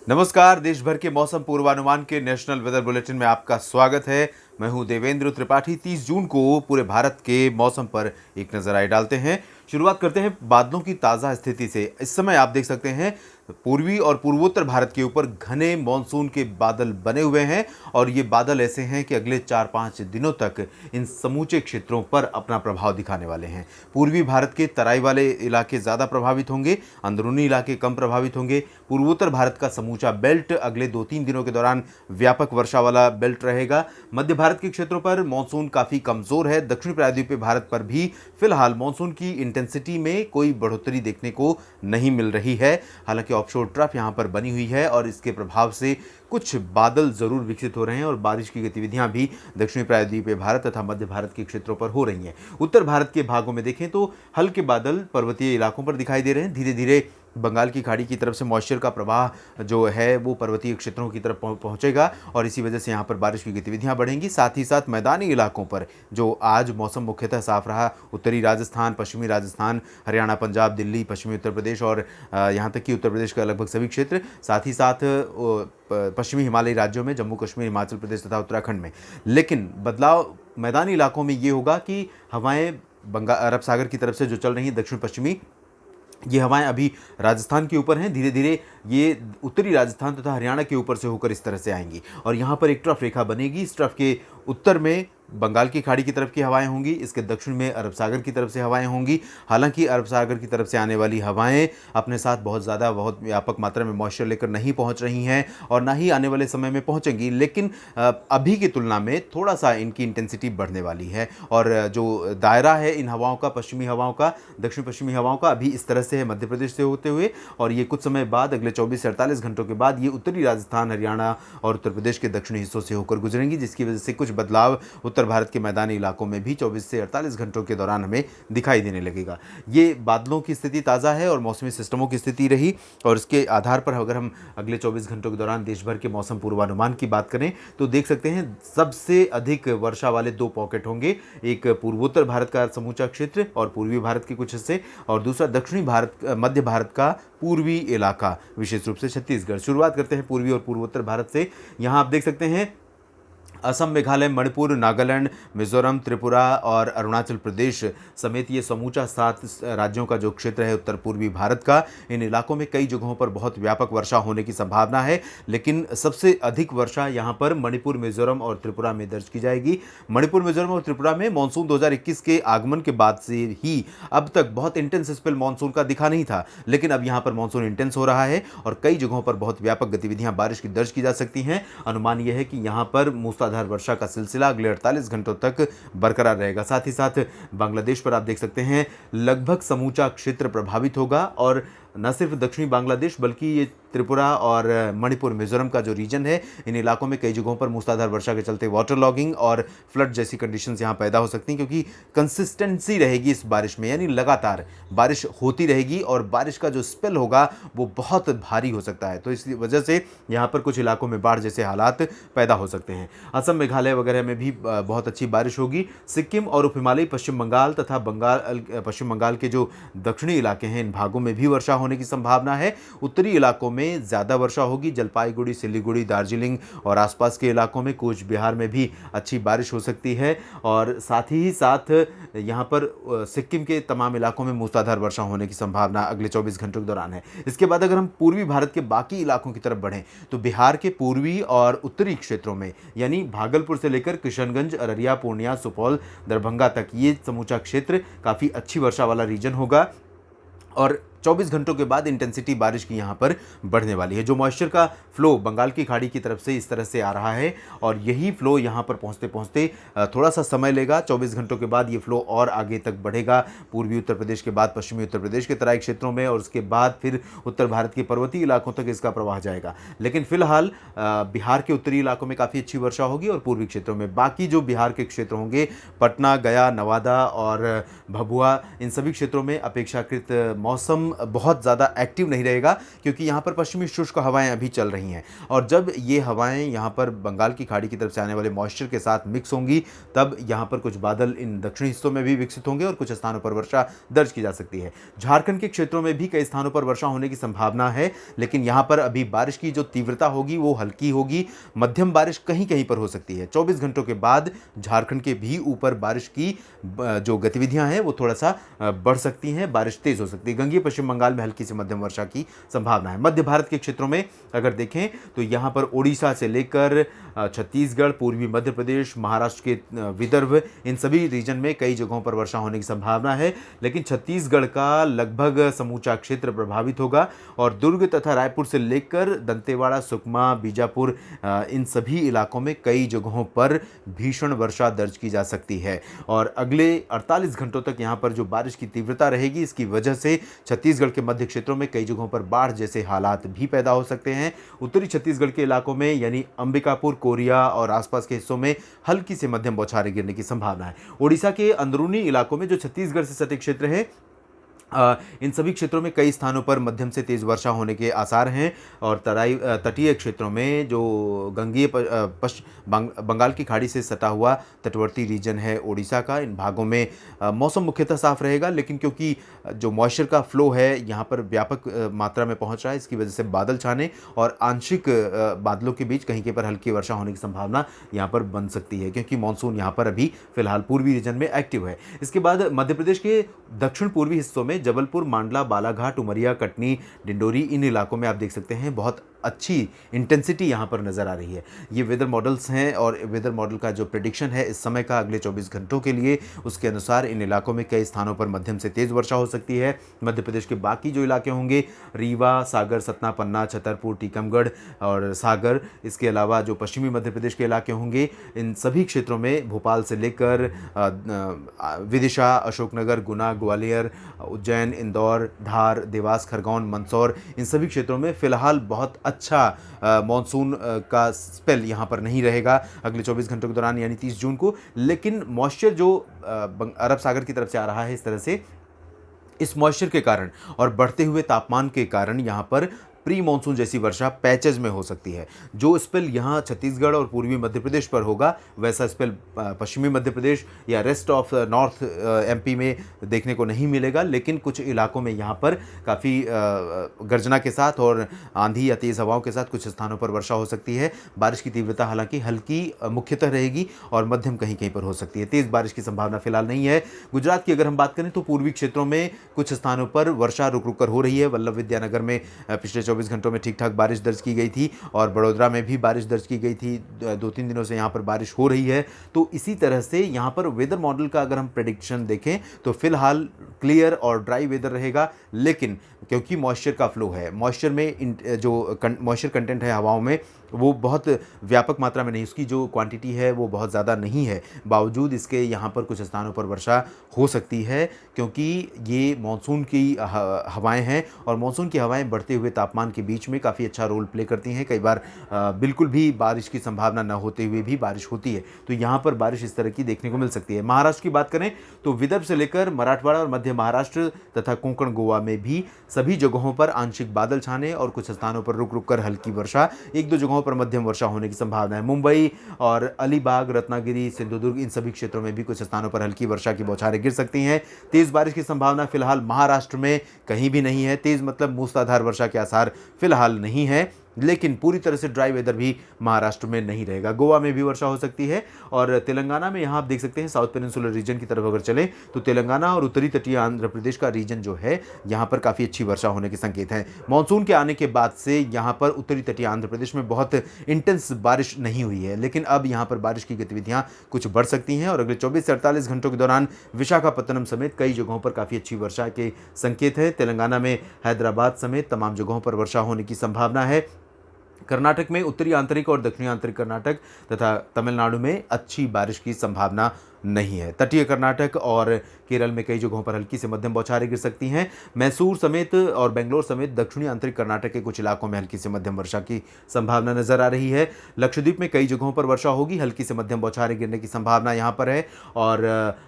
नमस्कार। देश भर के मौसम पूर्वानुमान के नेशनल वेदर बुलेटिन में आपका स्वागत है। मैं हूं देवेंद्र त्रिपाठी। 30 जून को पूरे भारत के मौसम पर एक नजर आए डालते हैं। शुरुआत करते हैं बादलों की ताज़ा स्थिति से। इस समय आप देख सकते हैं पूर्वी और पूर्वोत्तर भारत के ऊपर घने मानसून के बादल बने हुए हैं और ये बादल ऐसे हैं कि अगले 4-5 दिनों तक इन समूचे क्षेत्रों पर अपना प्रभाव दिखाने वाले हैं। पूर्वी भारत के तराई वाले इलाके ज़्यादा प्रभावित होंगे, अंदरूनी इलाके कम प्रभावित होंगे। पूर्वोत्तर भारत का समूचा बेल्ट अगले 2-3 दिनों के दौरान व्यापक वर्षा वाला बेल्ट रहेगा। मध्य भारत के क्षेत्रों पर मानसून काफ़ी कमज़ोर है। दक्षिणी प्रायद्वीपीय भारत पर भी फिलहाल मानसून की इंटेंसिटी में कोई बढ़ोतरी देखने को नहीं मिल रही है। हालांकि ऑफशोर ट्रफ यहां पर बनी हुई है और इसके प्रभाव से कुछ बादल जरूर विकसित हो रहे हैं और बारिश की गतिविधियां भी दक्षिणी प्रायद्वीपीय भारत तथा मध्य भारत के क्षेत्रों पर हो रही हैं। उत्तर भारत के भागों में देखें तो हल्के बादल पर्वतीय इलाकों पर दिखाई दे रहे हैं। धीरे धीरे बंगाल की खाड़ी की तरफ से मॉइस्चर का प्रवाह जो है वो पर्वतीय क्षेत्रों की तरफ पहुंचेगा और इसी वजह से यहाँ पर बारिश की गतिविधियां बढ़ेंगी। साथ ही साथ मैदानी इलाकों पर जो आज मौसम मुख्यतः साफ रहा, उत्तरी राजस्थान, पश्चिमी राजस्थान, हरियाणा, पंजाब, दिल्ली, पश्चिमी उत्तर प्रदेश और यहाँ तक कि उत्तर प्रदेश का लगभग सभी क्षेत्र, साथ ही साथ पश्चिमी हिमालयी राज्यों में, जम्मू कश्मीर, हिमाचल प्रदेश तथा उत्तराखंड में। लेकिन बदलाव मैदानी इलाकों में ये होगा कि हवाएं अरब सागर की तरफ से जो चल रही हैं दक्षिण पश्चिमी, ये हवाएं अभी राजस्थान के ऊपर हैं। धीरे धीरे ये उत्तरी राजस्थान तथा हरियाणा के ऊपर से होकर इस तरह से आएंगी और यहाँ पर एक ट्रफ रेखा बनेगी। इस ट्रफ के उत्तर में बंगाल की खाड़ी की तरफ की हवाएं होंगी, इसके दक्षिण में अरब सागर की तरफ से हवाएं होंगी। हालांकि अरब सागर की तरफ से आने वाली हवाएं अपने साथ बहुत व्यापक मात्रा में मॉइस्चर लेकर नहीं पहुंच रही हैं और ना ही आने वाले समय में पहुंचेंगी, लेकिन अभी की तुलना में थोड़ा सा इनकी इंटेंसिटी बढ़ने वाली है और जो दायरा है इन हवाओं का, पश्चिमी हवाओं का, दक्षिण पश्चिमी हवाओं का, अभी इस तरह से है मध्य प्रदेश से होते हुए और ये कुछ समय बाद अगले 24 से 48 घंटों के बाद ये उत्तरी राजस्थान, हरियाणा और उत्तर प्रदेश के दक्षिणी हिस्सों से होकर गुजरेंगी, जिसकी वजह से कुछ बदलाव उत्तर भारत के मैदानी इलाकों में भी 24 से 48 घंटों के दौरान हमें दिखाई देने लगेगा। ये बादलों की स्थिति ताज़ा है और मौसमी सिस्टमों की स्थिति रही और इसके आधार पर अगर हम अगले 24 घंटों के दौरान देश भर के मौसम पूर्वानुमान की बात करें तो देख सकते हैं सबसे अधिक वर्षा वाले 2 पॉकेट होंगे। एक पूर्वोत्तर भारत का समूचा क्षेत्र और पूर्वी भारत के कुछ हिस्से और दूसरा दक्षिणी भारत, मध्य भारत का पूर्वी इलाका, विशेष रूप से छत्तीसगढ़। शुरुआत करते हैं पूर्वी और पूर्वोत्तर भारत से। यहाँ आप देख सकते हैं असम, मेघालय, मणिपुर, नागालैंड, मिजोरम, त्रिपुरा और अरुणाचल प्रदेश समेत ये समूचा 7 राज्यों का जो क्षेत्र है उत्तर पूर्वी भारत का, इन इलाकों में कई जगहों पर बहुत व्यापक वर्षा होने की संभावना है। लेकिन सबसे अधिक वर्षा यहाँ पर मणिपुर, मिजोरम और त्रिपुरा में दर्ज की जाएगी। मणिपुर, मिजोरम और त्रिपुरा में मानसून 2021 के आगमन के बाद से ही अब तक बहुत इंटेंस स्पेल मानसून का दिखा नहीं था, लेकिन अब यहाँ पर मानसून इंटेंस हो रहा है और कई जगहों पर बहुत व्यापक गतिविधियां बारिश की दर्ज की जा सकती हैं। अनुमान यह है कि यहाँ पर मूसलाधार वर्षा का सिलसिला अगले 48 घंटों तक बरकरार रहेगा। साथ ही साथ बांग्लादेश पर आप देख सकते हैं लगभग समूचा क्षेत्र प्रभावित होगा और न सिर्फ दक्षिणी बांग्लादेश बल्कि ये त्रिपुरा और मणिपुर, मिजोरम का जो रीजन है, इन इलाकों में कई जगहों पर मूसलाधार वर्षा के चलते वाटर लॉगिंग और फ्लड जैसी कंडीशंस यहाँ पैदा हो सकती हैं, क्योंकि कंसिस्टेंसी रहेगी इस बारिश में, यानी लगातार बारिश होती रहेगी और बारिश का जो स्पेल होगा वो बहुत भारी हो सकता है। तो इस वजह से यहाँ पर कुछ इलाकों में बाढ़ जैसे हालात पैदा हो सकते हैं। असम, मेघालय वगैरह में भी बहुत अच्छी बारिश होगी। सिक्किम और उप हिमालयी पश्चिम बंगाल तथा पश्चिम बंगाल के जो दक्षिणी इलाके हैं, इन भागों में भी वर्षा होने की संभावना है। उत्तरी इलाकों में ज्यादा वर्षा होगी। जलपाईगुड़ी, सिलीगुड़ी, दार्जिलिंग और आसपास के इलाकों में, कूच बिहार में भी अच्छी बारिश हो सकती है और साथ ही साथ यहाँ पर सिक्किम के तमाम इलाकों में मूसलाधार वर्षा होने की संभावना अगले 24 घंटों के दौरान है। इसके बाद अगर हम पूर्वी भारत के बाकी इलाकों की तरफ बढ़ें तो बिहार के पूर्वी और उत्तरी क्षेत्रों में, यानी भागलपुर से लेकर किशनगंज, अररिया, पूर्णिया, सुपौल, दरभंगा तक, ये समूचा क्षेत्र काफ़ी अच्छी वर्षा वाला रीजन होगा और 24 घंटों के बाद इंटेंसिटी बारिश की यहाँ पर बढ़ने वाली है। जो मॉइस्चर का फ्लो बंगाल की खाड़ी की तरफ से इस तरह से आ रहा है और यही फ्लो यहाँ पर पहुँचते पहुँचते थोड़ा सा समय लेगा। 24 घंटों के बाद ये फ्लो और आगे तक बढ़ेगा, पूर्वी उत्तर प्रदेश के बाद पश्चिमी उत्तर प्रदेश के तराई क्षेत्रों में और उसके बाद फिर उत्तर भारत के पर्वतीय इलाकों तक इसका प्रवाह जाएगा। लेकिन फिलहाल बिहार के उत्तरी इलाकों में काफ़ी अच्छी वर्षा होगी और पूर्वी क्षेत्रों में, बाकी जो बिहार के क्षेत्र होंगे, पटना, गया, नवादा और भभुआ, इन सभी क्षेत्रों में अपेक्षाकृत मौसम बहुत ज़्यादा एक्टिव नहीं रहेगा, क्योंकि यहाँ पर पश्चिमी शुष्क हवाएं अभी चल रही हैं, और जब ये हवाएं यहाँ पर बंगाल की खाड़ी की तरफ से आने वाले मॉइस्चर के साथ मिक्स होंगी, तब यहाँ पर कुछ बादल इन दक्षिणी हिस्सों में भी विकसित होंगे और कुछ स्थानों पर वर्षा दर्ज की जा सकती है। झारखंड के क्षेत्रों में भी कई स्थानों पर वर्षा होने की संभावना है, लेकिन यहाँ पर अभी बारिश की जो तीव्रता होगी वो हल्की होगी, मध्यम बारिश कहीं कहीं पर हो सकती है। 24 घंटों के बाद झारखंड के भी ऊपर बारिश की जो गतिविधियां हैं वो थोड़ा सा बढ़ सकती हैं, बारिश तेज हो सकती है। गंगीय पश्चिम बंगाल में हल्की से मध्यम वर्षा की संभावना है। मध्य भारत के क्षेत्रों में अगर देखें तो यहाँ पर ओडिशा से लेकर छत्तीसगढ़, पूर्वी मध्य प्रदेश, महाराष्ट्र के विदर्भ, इन सभी रीजन में कई जगहों पर वर्षा होने की संभावना है, लेकिन छत्तीसगढ़ का लगभग समूचा क्षेत्र प्रभावित होगा और दुर्ग तथा रायपुर से लेकर दंतेवाड़ा, सुकमा, बीजापुर, इन सभी इलाकों में कई जगहों पर भीषण वर्षा दर्ज की जा सकती है। और अगले 48 घंटों तक यहाँ पर जो बारिश की तीव्रता रहेगी, इसकी वजह से छत्तीसगढ़ के मध्य क्षेत्रों में कई जगहों पर बाढ़ जैसे हालात भी पैदा हो सकते हैं। उत्तरी छत्तीसगढ़ के इलाकों में यानी अंबिकापुर, कोरिया और आसपास के हिस्सों में हल्की से मध्यम बौछारें गिरने की संभावना है। ओडिशा के अंदरूनी इलाकों में जो छत्तीसगढ़ से सटे क्षेत्र है, इन सभी क्षेत्रों में कई स्थानों पर मध्यम से तेज़ वर्षा होने के आसार हैं और तटीय क्षेत्रों में जो गंगीय बंगाल की खाड़ी से सटा हुआ तटवर्ती रीजन है ओडिशा का, इन भागों में मौसम मुख्यतः साफ रहेगा, लेकिन क्योंकि जो मॉइस्चर का फ्लो है यहाँ पर व्यापक मात्रा में पहुँच रहा है, इसकी वजह से बादल छाने और आंशिक बादलों के बीच कहीं कहीं पर हल्की वर्षा होने की संभावना यहाँ पर बन सकती है, क्योंकि मानसून यहाँ पर अभी फिलहाल पूर्वी रीजन में एक्टिव है। इसके बाद मध्य प्रदेश के दक्षिण पूर्वी हिस्सों में जबलपुर, मांडला, बालाघाट, उमरिया, कटनी, डिंडोरी, इन इलाकों में आप देख सकते हैं बहुत अच्छी इंटेंसिटी यहाँ पर नज़र आ रही है। ये वेदर मॉडल्स हैं और वेदर मॉडल का जो प्रेडिक्शन है इस समय का अगले 24 घंटों के लिए, उसके अनुसार इन इलाकों में कई स्थानों पर मध्यम से तेज़ वर्षा हो सकती है। मध्य प्रदेश के बाकी जो इलाके होंगे, रीवा, सागर, सतना, पन्ना, छतरपुर, टीकमगढ़ और सागर, इसके अलावा जो पश्चिमी मध्य प्रदेश के इलाके होंगे, इन सभी क्षेत्रों में भोपाल से लेकर विदिशा, अशोकनगर, गुना, ग्वालियर, उज्जैन, इंदौर, धार, देवास, खरगोन, मंदसौर, इन सभी क्षेत्रों में फिलहाल बहुत अच्छा मॉनसून का स्पेल यहाँ पर नहीं रहेगा अगले 24 घंटों के दौरान, यानी 30 जून को। लेकिन मॉइस्चर जो अरब सागर की तरफ से आ रहा है, इस तरह से इस मॉइस्चर के कारण और बढ़ते हुए तापमान के कारण यहाँ पर प्री मानसून जैसी वर्षा पैचेज में हो सकती है। जो स्पेल यहाँ छत्तीसगढ़ और पूर्वी मध्य प्रदेश पर होगा, वैसा स्पेल पश्चिमी मध्य प्रदेश या रेस्ट ऑफ नॉर्थ एमपी में देखने को नहीं मिलेगा, लेकिन कुछ इलाकों में यहाँ पर काफ़ी गर्जना के साथ और आंधी या तेज़ हवाओं के साथ कुछ स्थानों पर वर्षा हो सकती है। बारिश की तीव्रता हालांकि हल्की मुख्यतः रहेगी और मध्यम कहीं कहीं पर हो सकती है। तेज़ बारिश की संभावना फिलहाल नहीं है। गुजरात की अगर हम बात करें तो पूर्वी क्षेत्रों में कुछ स्थानों पर वर्षा रुक रुक कर हो रही है। वल्लभ विद्यानगर में पिछले 24 घंटों में ठीक ठाक बारिश दर्ज की गई थी और बड़ोदरा में भी बारिश दर्ज की गई थी। 2-3 दिनों से यहाँ पर बारिश हो रही है। तो इसी तरह से यहाँ पर वेदर मॉडल का अगर हम प्रेडिक्शन देखें तो फिलहाल क्लियर और ड्राई वेदर रहेगा, लेकिन क्योंकि मॉइस्चर का फ्लो है, मॉइस्चर में जो मॉइस्चर कंटेंट है हवाओं में वो बहुत व्यापक मात्रा में नहीं, उसकी जो क्वांटिटी है वो बहुत ज़्यादा नहीं है, बावजूद इसके यहाँ पर कुछ स्थानों पर वर्षा हो सकती है, क्योंकि ये मानसून की हवाएं हैं और मानसून की हवाएं बढ़ते हुए तापमान के बीच में काफ़ी अच्छा रोल प्ले करती हैं। कई बार बिल्कुल भी बारिश की संभावना न होते हुए भी बारिश होती है, तो यहाँ पर बारिश इस तरह की देखने को मिल सकती है। महाराष्ट्र की बात करें तो विदर्भ से लेकर मराठवाड़ा और मध्य महाराष्ट्र तथा कोंकण, गोवा में भी सभी जगहों पर आंशिक बादल छाने और कुछ स्थानों पर रुक रुक कर हल्की वर्षा, 1-2 जगहों पर मध्यम वर्षा होने की संभावना है। मुंबई और अलीबाग, रत्नागिरी, सिंधुदुर्ग, इन सभी क्षेत्रों में भी कुछ स्थानों पर हल्की वर्षा की बौछारें गिर सकती हैं। तेज बारिश की संभावना फिलहाल महाराष्ट्र में कहीं भी नहीं है। तेज मतलब मूसलाधार वर्षा के आसार फिलहाल नहीं है, लेकिन पूरी तरह से ड्राई वेदर भी महाराष्ट्र में नहीं रहेगा। गोवा में भी वर्षा हो सकती है और तेलंगाना में यहाँ आप देख सकते हैं साउथ पेनिनसुलर रीजन की तरफ अगर चलें तो तेलंगाना और उत्तरी तटीय आंध्र प्रदेश का रीजन जो है यहाँ पर काफ़ी अच्छी वर्षा होने के संकेत हैं। मानसून के आने के बाद से यहाँ पर उत्तरी तटीय आंध्र प्रदेश में बहुत इंटेंस बारिश नहीं हुई है, लेकिन अब यहाँ पर बारिश की गतिविधियाँ कुछ बढ़ सकती हैं और अगले 24 से 48 घंटों के दौरान विशाखापत्तनम समेत कई जगहों पर काफ़ी अच्छी वर्षा के संकेत हैं। तेलंगाना में हैदराबाद समेत तमाम जगहों पर वर्षा होने की संभावना है। कर्नाटक में उत्तरी आंतरिक और दक्षिणी आंतरिक कर्नाटक तथा तमिलनाडु में अच्छी बारिश की संभावना नहीं है। तटीय कर्नाटक और केरल में कई जगहों पर हल्की से मध्यम बौछारें गिर सकती हैं। मैसूर समेत और बेंगलोर समेत दक्षिणी आंतरिक कर्नाटक के कुछ इलाकों में हल्की से मध्यम वर्षा की संभावना नजर आ रही है। लक्षद्वीप में कई जगहों पर वर्षा होगी, हल्की से मध्यम बौछारें गिरने की संभावना यहाँ पर है। और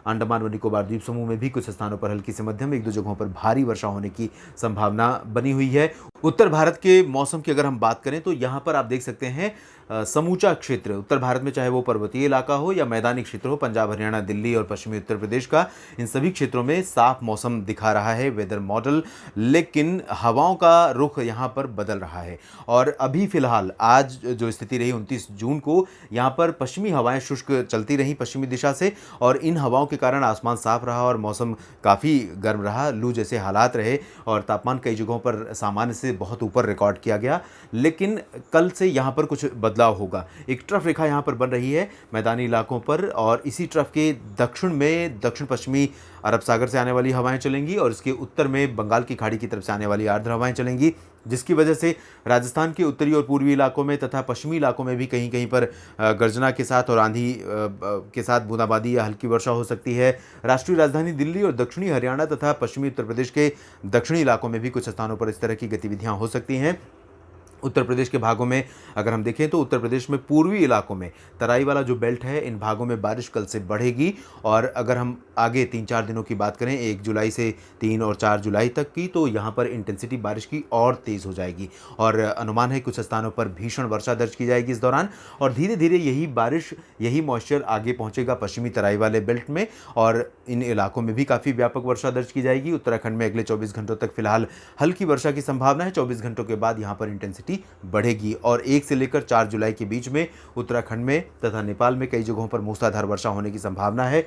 अंडमान व निकोबार द्वीप समूह में भी कुछ स्थानों पर हल्की से मध्यम, एक दो जगहों पर भारी वर्षा होने की संभावना बनी हुई है। उत्तर भारत के मौसम की अगर हम बात करें तो यहाँ पर आप देख सकते हैं समूचा क्षेत्र उत्तर भारत में, चाहे वो पर्वतीय इलाका हो या मैदानी क्षेत्र हो, पंजाब, हरियाणा, दिल्ली और पश्चिमी उत्तर प्रदेश का, इन सभी क्षेत्रों में साफ मौसम दिखा रहा है वेदर मॉडल। लेकिन हवाओं का रुख यहाँ पर बदल रहा है और अभी फिलहाल आज जो स्थिति रही 29 जून को, यहाँ पर पश्चिमी हवाएं शुष्क चलती रहीं पश्चिमी दिशा से, और इन हवाओं के कारण आसमान साफ रहा और मौसम काफ़ी गर्म रहा, लू जैसे हालात रहे और तापमान कई जगहों पर सामान्य से बहुत ऊपर रिकॉर्ड किया गया। लेकिन कल से यहाँ पर कुछ बदलाव होगा। एक ट्रफ रेखा यहाँ पर बन रही है मैदानी इलाकों पर और इसी ट्रफ के दक्षिण में दक्षिण पश्चिमी अरब सागर से आने वाली हवाएं चलेंगी और इसके उत्तर में बंगाल की खाड़ी की तरफ से आने वाली आर्द्र हवाएं चलेंगी, जिसकी वजह से राजस्थान के उत्तरी और पूर्वी इलाकों में तथा पश्चिमी इलाकों में भी कहीं कहीं पर गर्जना के साथ और आंधी के साथ बूंदाबांदी या हल्की वर्षा हो सकती है। राष्ट्रीय राजधानी दिल्ली और दक्षिणी हरियाणा तथा पश्चिमी उत्तर प्रदेश के दक्षिणी इलाकों में भी कुछ स्थानों पर इस तरह की गतिविधियां हो सकती हैं। उत्तर प्रदेश के भागों में अगर हम देखें तो उत्तर प्रदेश में पूर्वी इलाकों में तराई वाला जो बेल्ट है, इन भागों में बारिश कल से बढ़ेगी। और अगर हम आगे 3-4 दिनों की बात करें, 1 जुलाई से 3 और 4 जुलाई तक की, तो यहाँ पर इंटेंसिटी बारिश की और तेज़ हो जाएगी और अनुमान है कुछ स्थानों पर भीषण वर्षा दर्ज की जाएगी इस दौरान। और धीरे धीरे यही बारिश, यही मॉइस्चर आगे पहुँचेगा पश्चिमी तराई वाले बेल्ट में और इन इलाकों में भी काफ़ी व्यापक वर्षा दर्ज की जाएगी। उत्तराखंड में अगले 24 घंटों तक फिलहाल हल्की वर्षा की संभावना है। 24 घंटों के बाद यहाँ पर इंटेंसिटी बढ़ेगी और 1 से लेकर 4 जुलाई के बीच में उत्तराखंड में तथा नेपाल में कई जगहों पर मूसलाधार वर्षा होने की संभावना है।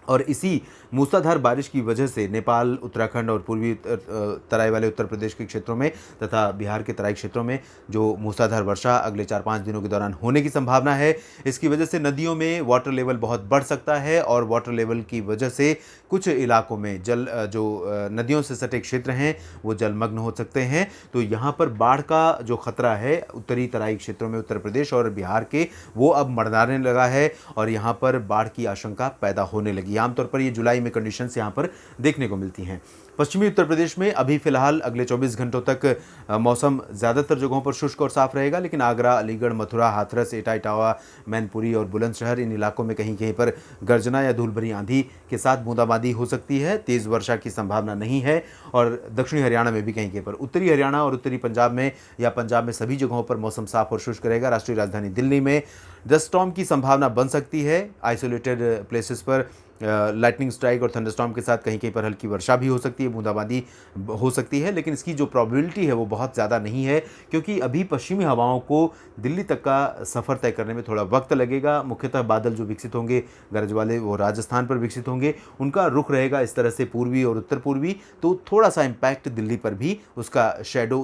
और इसी मूसलाधार बारिश की वजह से नेपाल, उत्तराखंड और पूर्वी तराई वाले उत्तर प्रदेश के क्षेत्रों में तथा बिहार के तराई क्षेत्रों में जो मूसलाधार वर्षा अगले 4-5 दिनों के दौरान होने की संभावना है। इसकी वजह से नदियों में वाटर लेवल बहुत बढ़ सकता है और वाटर लेवल की वजह से कुछ इलाकों में नदियों से सटे क्षेत्र हैं वो जलमग्न हो सकते हैं। तो यहाँ पर बाढ़ का जो खतरा है उत्तरी तराई क्षेत्रों में उत्तर प्रदेश और बिहार के, वो अब मंडराने लगा है और यहाँ पर बाढ़ की आशंका पैदा होने लगी। आमतौर पर ये जुलाई में कंडीशंस यहाँ पर देखने को मिलती हैं। पश्चिमी उत्तर प्रदेश में अभी फिलहाल अगले 24 घंटों तक मौसम ज़्यादातर जगहों पर शुष्क और साफ रहेगा, लेकिन आगरा, अलीगढ़, मथुरा, हाथरस, एटा, इटावा, मैनपुरी और बुलंदशहर, इन इलाकों में कहीं कहीं पर गर्जना या धूल भरी आंधी के साथ बूंदाबांदी हो सकती है। तेज़ वर्षा की संभावना नहीं है। और दक्षिणी हरियाणा में भी कहीं कहीं पर, उत्तरी हरियाणा और उत्तरी पंजाब में या पंजाब में सभी जगहों पर मौसम साफ और शुष्क रहेगा। राष्ट्रीय राजधानी दिल्ली में डस्ट स्टॉर्म की संभावना बन सकती है। आइसोलेटेड प्लेसेस पर लाइटनिंग स्ट्राइक और थंडरस्टॉर्म के साथ कहीं कहीं पर हल्की वर्षा भी हो सकती है, बूंदाबांदी हो सकती है, लेकिन इसकी जो प्रोबेबिलिटी है वो बहुत ज़्यादा नहीं है क्योंकि अभी पश्चिमी हवाओं को दिल्ली तक का सफ़र तय करने में थोड़ा वक्त लगेगा। मुख्यतः बादल जो विकसित होंगे गरज वाले, वो राजस्थान पर विकसित होंगे, उनका रुख रहेगा इस तरह से पूर्वी और उत्तर पूर्वी, तो थोड़ा सा इम्पैक्ट दिल्ली पर भी उसका शेडो,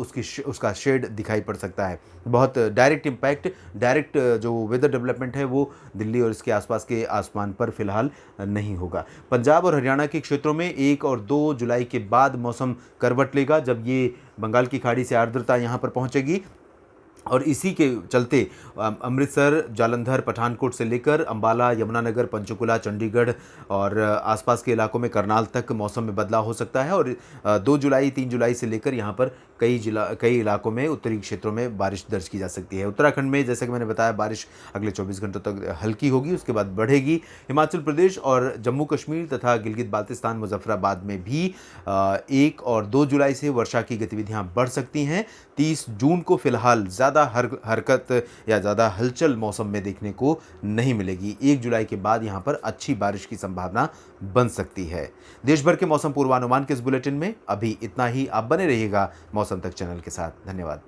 उसका शेड दिखाई पड़ सकता है। बहुत डायरेक्ट इम्पैक्ट, डायरेक्ट जो वेदर डेवलपमेंट है वो दिल्ली और इसके आसपास के आसमान पर फिलहाल नहीं होगा। पंजाब और हरियाणा के क्षेत्रों में 1 और 2 जुलाई के बाद मौसम करवट लेगा जब ये बंगाल की खाड़ी से आर्द्रता यहाँ पर पहुँचेगी और इसी के चलते अमृतसर, जालंधर, पठानकोट से लेकर अंबाला, यमुनानगर, पंचकुला, चंडीगढ़ और आसपास के इलाकों में करनाल तक मौसम में बदलाव हो सकता है। और 2 जुलाई, 3 जुलाई से लेकर यहाँ पर कई इलाकों में उत्तरी क्षेत्रों में बारिश दर्ज की जा सकती है। उत्तराखंड में जैसे कि मैंने बताया बारिश अगले 24 घंटों तक हल्की होगी, उसके बाद बढ़ेगी। हिमाचल प्रदेश और जम्मू कश्मीर तथा गिलगित बाल्तिस्तान, मुजफ्फराबाद में भी 1 और 2 जुलाई से वर्षा की गतिविधियाँ बढ़ सकती हैं। 30 जून को फिलहाल ज़्यादा हरकत या ज़्यादा हलचल मौसम में देखने को नहीं मिलेगी। 1 जुलाई के बाद यहाँ पर अच्छी बारिश की संभावना बन सकती है। देश भर के मौसम पूर्वानुमान के इस बुलेटिन में अभी इतना ही। आप बने रहिएगा मौसम तक चैनल के साथ। धन्यवाद।